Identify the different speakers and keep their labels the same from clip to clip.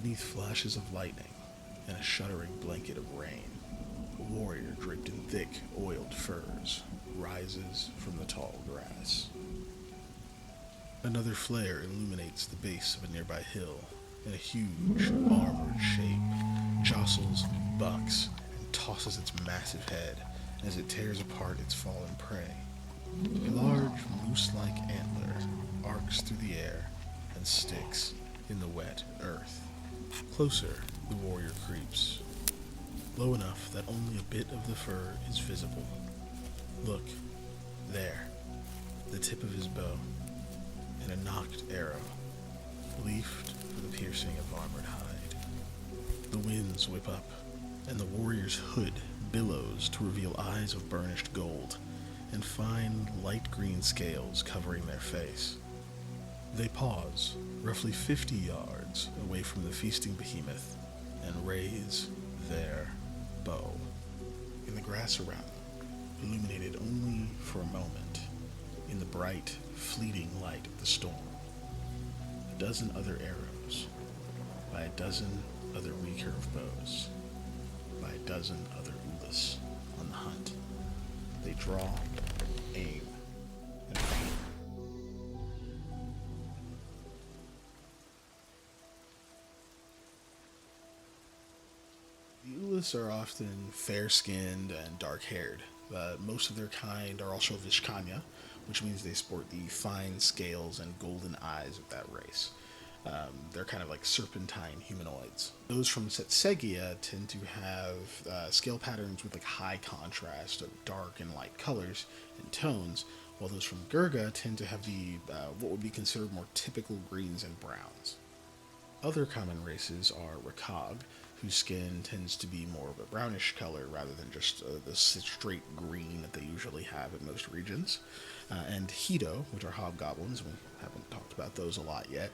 Speaker 1: Beneath flashes of lightning and a shuddering blanket of rain, a warrior draped in thick, oiled furs rises from the tall grass. Another flare illuminates the base of a nearby hill, and a huge, armored shape jostles, bucks, and tosses its massive head as it tears apart its fallen prey. A large, moose-like antler arcs through the air and sticks in the wet earth. Closer, the warrior creeps, low enough that only a bit of the fur is visible. Look, there, the tip of his bow, and a nocked arrow, leafed for the piercing of armored hide. The winds whip up, and the warrior's hood billows to reveal eyes of burnished gold, and fine light green scales covering their face. They pause, roughly 50 yards away from the feasting behemoth, and raise their bow. In the grass around them, illuminated only for a moment, in the bright, fleeting light of the storm, a dozen other arrows, by a dozen other recurve bows, by a dozen other Ulus on the hunt. They draw, aim, and fire. The Ulus are often fair-skinned and dark-haired. Most of their kind are also Vishkanya, which means they sport the fine scales and golden eyes of that race. They're kind of like serpentine humanoids. Those from Setsegia tend to have scale patterns with like high contrast of dark and light colors and tones, while those from Gurga tend to have the what would be considered more typical greens and browns. Other common races are Recurve, whose skin tends to be more of a brownish color rather than just the straight green that they usually have in most regions, and Hito, which are hobgoblins. We haven't talked about those a lot yet.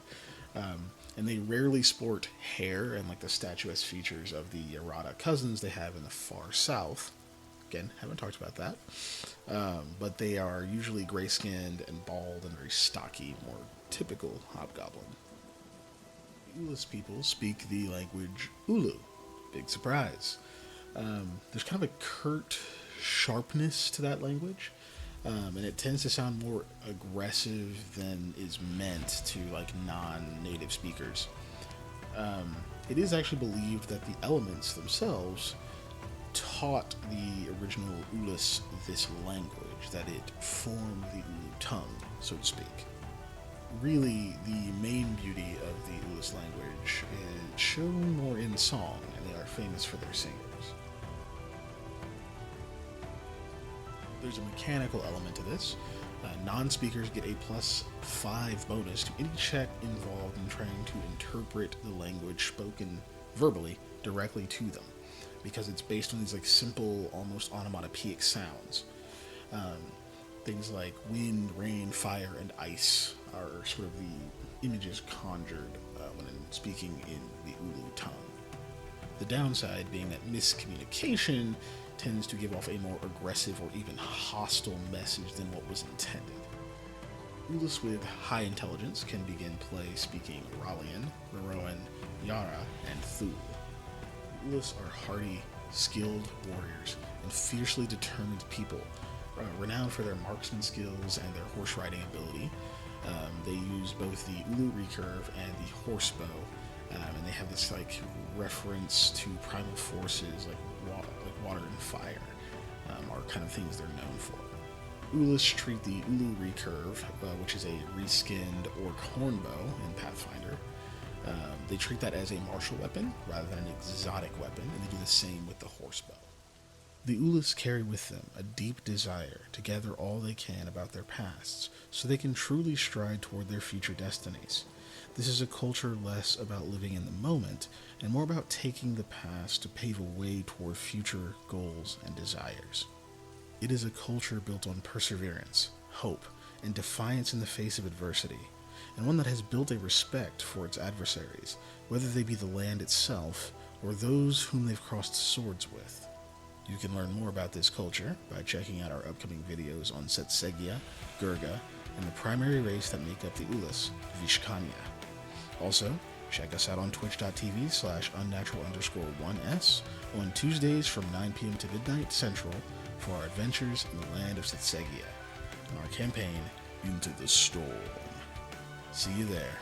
Speaker 1: And they rarely sport hair and like the statuesque features of the Yarada cousins they have in the far south. Again, haven't talked about that. But they are usually gray-skinned and bald and very stocky, more typical hobgoblin. The Ulus people speak the language Ulu. Big surprise. There's kind of a curt sharpness to that language. And it tends to sound more aggressive than is meant to like non-native speakers. It is actually believed that the elements themselves taught the original Ulus this language, that it formed the Ulu tongue, so to speak. Really, the main beauty of the Ulus language is shown more in song, and they are famous for their singers. There's a mechanical element to this. Non-speakers get a +5 bonus to any check involved in trying to interpret the language spoken verbally directly to them, because it's based on these like simple, almost onomatopoeic sounds. Things like wind, rain, fire, and ice are sort of the images conjured when speaking in the Ulu tongue. The downside being that miscommunication tends to give off a more aggressive or even hostile message than what was intended. Ulus with high intelligence can begin play speaking Ralian, Meroan, Yara, and Thule. Ulus are hardy, skilled warriors and fiercely determined people, renowned for their marksman skills and their horse riding ability. They use both the Ulu Recurve and the horse bow, and they have this like reference to primal forces like water and fire are kind of things they're known for. Ulus treat the Ulu Recurve, which is a reskinned orc hornbow in Pathfinder. They treat that as a martial weapon rather than an exotic weapon, and they do the same with the horsebow. The Ulus carry with them a deep desire to gather all they can about their pasts, so they can truly stride toward their future destinies. This is a culture less about living in the moment, and more about taking the past to pave a way toward future goals and desires. It is a culture built on perseverance, hope, and defiance in the face of adversity, and one that has built a respect for its adversaries, whether they be the land itself or those whom they've crossed swords with. You can learn more about this culture by checking out our upcoming videos on Setsegia, Gurga, and the primary race that make up the Ulus, Vishkanya. Also, Check us out on twitch.tv/unnatural_1s on Tuesdays from 9 p.m. to midnight Central for our adventures in the land of Setsegia and our campaign Into the Storm. See you there.